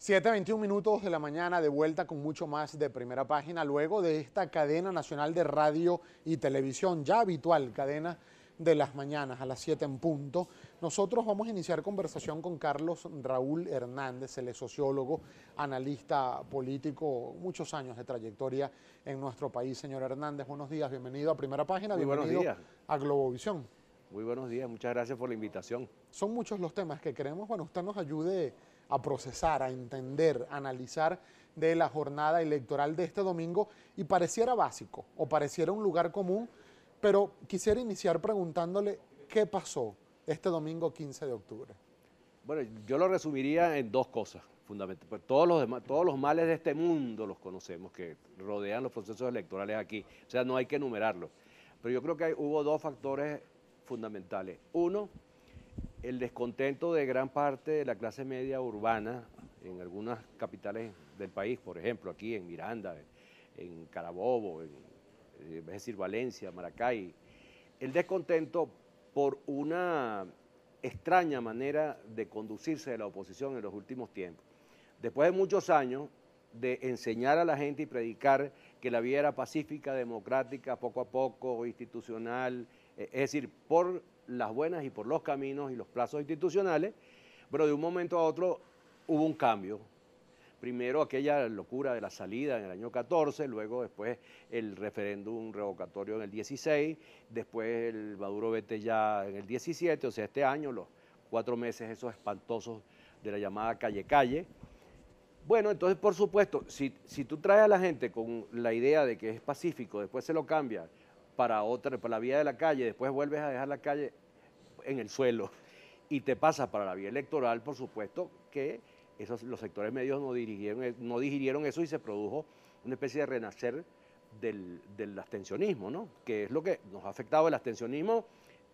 7:21 minutos de la mañana, de vuelta con mucho más de Primera Página, luego de esta cadena nacional de radio y televisión, ya habitual, cadena de las mañanas a las 7 en punto. Nosotros vamos a iniciar conversación con Carlos Raúl Hernández, él es sociólogo, analista político, muchos años de trayectoria en nuestro país. Señor Hernández, buenos días, bienvenido a Primera Página, Muy buenos bienvenido días. a Globovisión. Muy buenos días, muchas gracias por la invitación. Son muchos los temas que queremos, usted nos ayude a procesar, a entender, a analizar de la jornada electoral de este domingo, y pareciera básico o pareciera un lugar común, pero quisiera iniciar preguntándole qué pasó este domingo 15 de octubre. Bueno, yo lo resumiría en dos cosas fundamentales. Pues todos los males de este mundo los conocemos, que rodean los procesos electorales aquí, o sea, no hay que enumerarlos. Pero yo creo que hubo dos factores fundamentales. Uno, el descontento de gran parte de la clase media urbana en algunas capitales del país, por ejemplo, aquí en Miranda, en Carabobo, es decir, Valencia, Maracay. El descontento por una extraña manera de conducirse de la oposición en los últimos tiempos. Después de muchos años de enseñar a la gente y predicar que la vía era pacífica, democrática, poco a poco, institucional, es decir, por las buenas y por los caminos y los plazos institucionales, pero de un momento a otro hubo un cambio. Primero aquella locura de la salida en el año 14, luego después el referéndum revocatorio en el 16, después el Maduro vete ya en el 17, o sea, este año, los 4 meses esos espantosos de la llamada calle-calle. Bueno, entonces, por supuesto, si tú traes a la gente con la idea de que es pacífico, después se lo cambia para la vía de la calle, después vuelves a dejar la calle en el suelo y te pasas para la vía electoral, por supuesto que los sectores medios no digirieron eso y se produjo una especie de renacer del abstencionismo, ¿no? Que es lo que nos ha afectado, el abstencionismo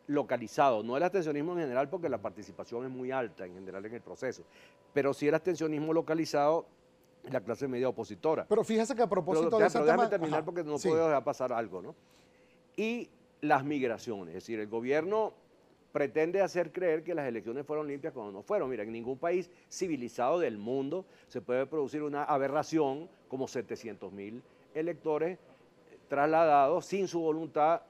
localizado, no el abstencionismo en general, porque la participación es muy alta en general en el proceso, pero sí el abstencionismo localizado en la clase media opositora. Pero fíjese que a propósito de ese tema... Déjame terminar porque no puedo dejar pasar algo, ¿no? Y las migraciones, es decir, el gobierno pretende hacer creer que las elecciones fueron limpias cuando no fueron. Mira, en ningún país civilizado del mundo se puede producir una aberración como 700.000 electores trasladados sin su voluntad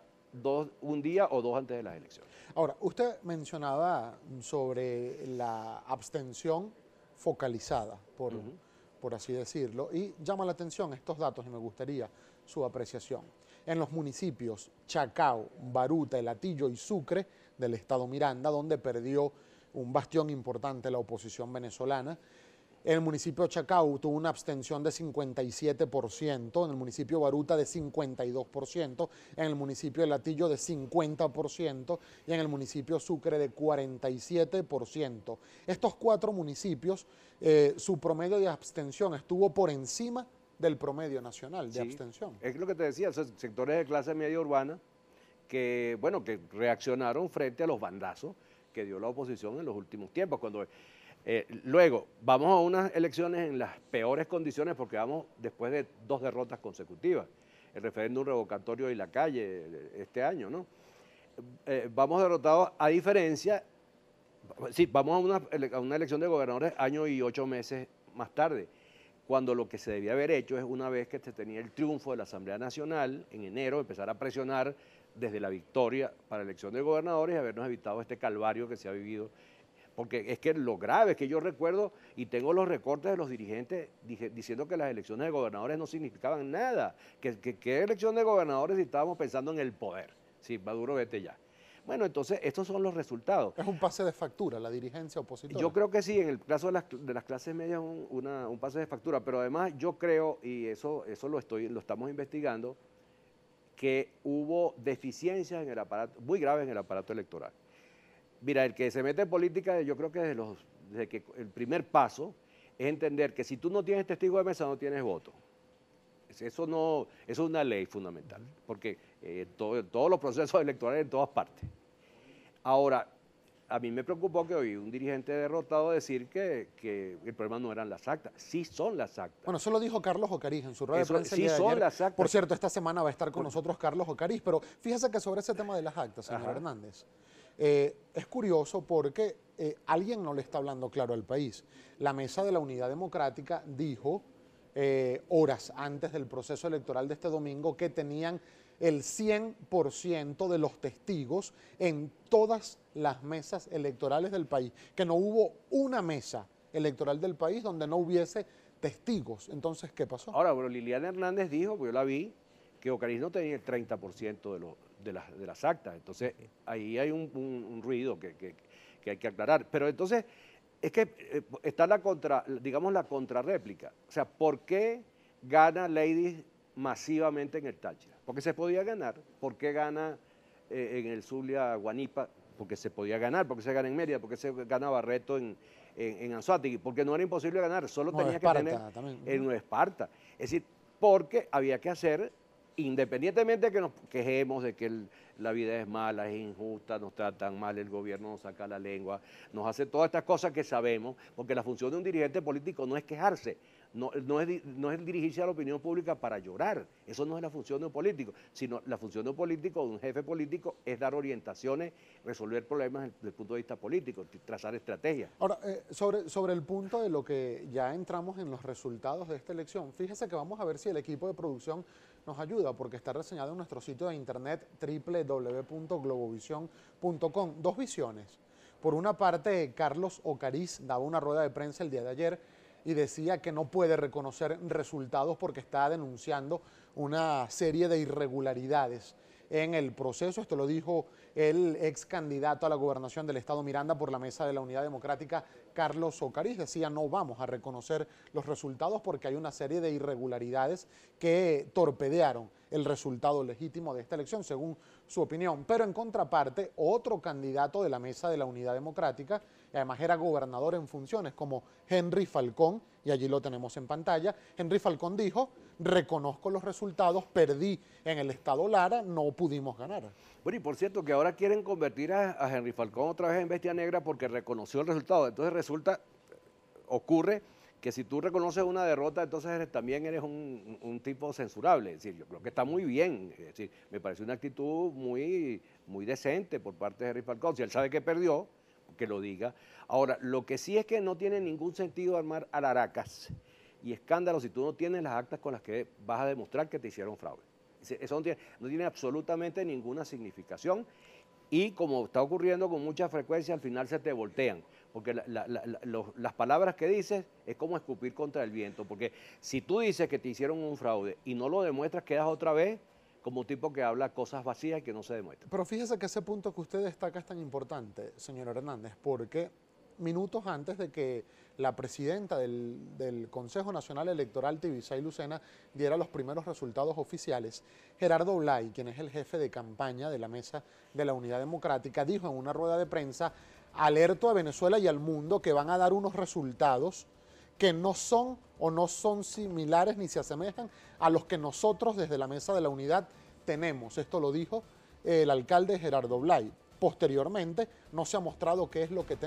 un día o dos antes de las elecciones. Ahora, usted mencionaba sobre la abstención focalizada, por así decirlo, y llama la atención estos datos y me gustaría su apreciación. En los municipios Chacao, Baruta, El Hatillo y Sucre del estado Miranda, donde perdió un bastión importante la oposición venezolana. En el municipio Chacao tuvo una abstención de 57%, en el municipio Baruta de 52%, en el municipio El Hatillo de 50% y en el municipio Sucre de 47%. Estos 4 municipios, su promedio de abstención estuvo por encima del promedio nacional de abstención. Es lo que te decía, sectores de clase media urbana que, bueno, que reaccionaron frente a los bandazos que dio la oposición en los últimos tiempos. Luego, vamos a unas elecciones en las peores condiciones porque vamos después de 2 derrotas consecutivas. El referéndum revocatorio y la calle este año, ¿no? Vamos derrotados a diferencia, sí, vamos a una elección de gobernadores año y 8 meses más tarde, cuando lo que se debía haber hecho es, una vez que se tenía el triunfo de la Asamblea Nacional en enero, empezar a presionar desde la victoria para la elección de gobernadores y habernos evitado este calvario que se ha vivido. Porque es que lo grave es que yo recuerdo y tengo los recortes de los dirigentes diciendo que las elecciones de gobernadores no significaban nada, que elección de gobernadores si estábamos pensando en el poder, si Maduro vete ya. Bueno, entonces estos son los resultados. ¿Es un pase de factura la dirigencia opositora? Yo creo que sí, en el caso de las clases medias un pase de factura, pero además yo creo, y eso lo estamos investigando, que hubo deficiencias en el aparato, muy graves en el aparato electoral. Mira, el que se mete en política, yo creo que desde que el primer paso es entender que si tú no tienes testigo de mesa, no tienes voto. Eso es una ley fundamental, porque todos los procesos electorales en todas partes. Ahora, a mí me preocupó que oí un dirigente derrotado decir que el problema no eran las actas. Sí son las actas. Bueno, eso lo dijo Carlos Ocariz en su rueda de prensa. Sí son las actas. Por cierto, esta semana va a estar con nosotros Carlos Ocariz, pero fíjese que sobre ese tema de las actas, señor Hernández, Es curioso porque alguien no le está hablando claro al país. La Mesa de la Unidad Democrática dijo horas antes del proceso electoral de este domingo que tenían el 100% de los testigos en todas las mesas electorales del país, que no hubo una mesa electoral del país donde no hubiese testigos. Entonces, ¿qué pasó? Ahora, bueno, Liliana Hernández dijo, pues yo la vi, que Ocariz no tenía el 30% de las actas. Entonces, ahí hay un ruido que hay que aclarar. Pero entonces, es que está la contrarréplica. O sea, ¿por qué gana Lady masivamente en el Táchira? Porque se podía ganar. ¿Por qué gana en el Zulia Guanipa? Porque se podía ganar. ¿Por qué se gana en Mérida? ¿Por qué se gana Barreto en Anzoátegui? Porque no era imposible ganar, solo tenía que tener en Nueva Esparta. Es decir, porque había que hacer, independientemente de que nos quejemos de que la vida es mala, es injusta, nos tratan mal, el gobierno nos saca la lengua, nos hace todas estas cosas que sabemos, porque la función de un dirigente político no es quejarse, no es dirigirse a la opinión pública para llorar, eso no es la función de un político, sino la función de un político, de un jefe político, es dar orientaciones, resolver problemas desde el punto de vista político, trazar estrategias. Ahora, sobre el punto de lo que ya entramos en los resultados de esta elección, fíjese que vamos a ver si el equipo de producción nos ayuda, porque está reseñado en nuestro sitio de internet www.globovision.com. Dos visiones. Por una parte, Carlos Ocariz daba una rueda de prensa el día de ayer y decía que no puede reconocer resultados porque está denunciando una serie de irregularidades en el proceso. Esto lo dijo el ex candidato a la gobernación del estado Miranda por la Mesa de la Unidad Democrática, Carlos Ocariz. Decía, no vamos a reconocer los resultados porque hay una serie de irregularidades que torpedearon el resultado legítimo de esta elección, según su opinión. Pero en contraparte, otro candidato de la Mesa de la Unidad Democrática, además era gobernador en funciones, como Henry Falcón, y allí lo tenemos en pantalla. Henry Falcón dijo, reconozco los resultados, perdí en el estado Lara, no pudimos ganar. Bueno, y por cierto que ahora quieren convertir a Henry Falcón otra vez en bestia negra porque reconoció el resultado. Entonces ocurre que si tú reconoces una derrota, entonces también eres un tipo censurable. Es decir, yo creo que está muy bien. Es decir, me parece una actitud muy decente por parte de Henry Falcón. Si él sabe que perdió, que lo diga. Ahora, lo que sí es que no tiene ningún sentido armar alaracas y escándalos si tú no tienes las actas con las que vas a demostrar que te hicieron fraude. Eso no tiene absolutamente ninguna significación y como está ocurriendo con mucha frecuencia, al final se te voltean, porque las palabras que dices es como escupir contra el viento, porque si tú dices que te hicieron un fraude y no lo demuestras, quedas otra vez como un tipo que habla cosas vacías y que no se demuestran. Pero fíjese que ese punto que usted destaca es tan importante, señor Hernández, porque minutos antes de que la presidenta del Consejo Nacional Electoral, Tibisay Lucena, diera los primeros resultados oficiales, Gerardo Blay, quien es el jefe de campaña de la Mesa de la Unidad Democrática, dijo en una rueda de prensa, alerto a Venezuela y al mundo que van a dar unos resultados que no son o no son similares ni se asemejan a los que nosotros desde la Mesa de la Unidad tenemos. Esto lo dijo el alcalde Gerardo Blay. Posteriormente no se ha mostrado qué es lo que tenemos.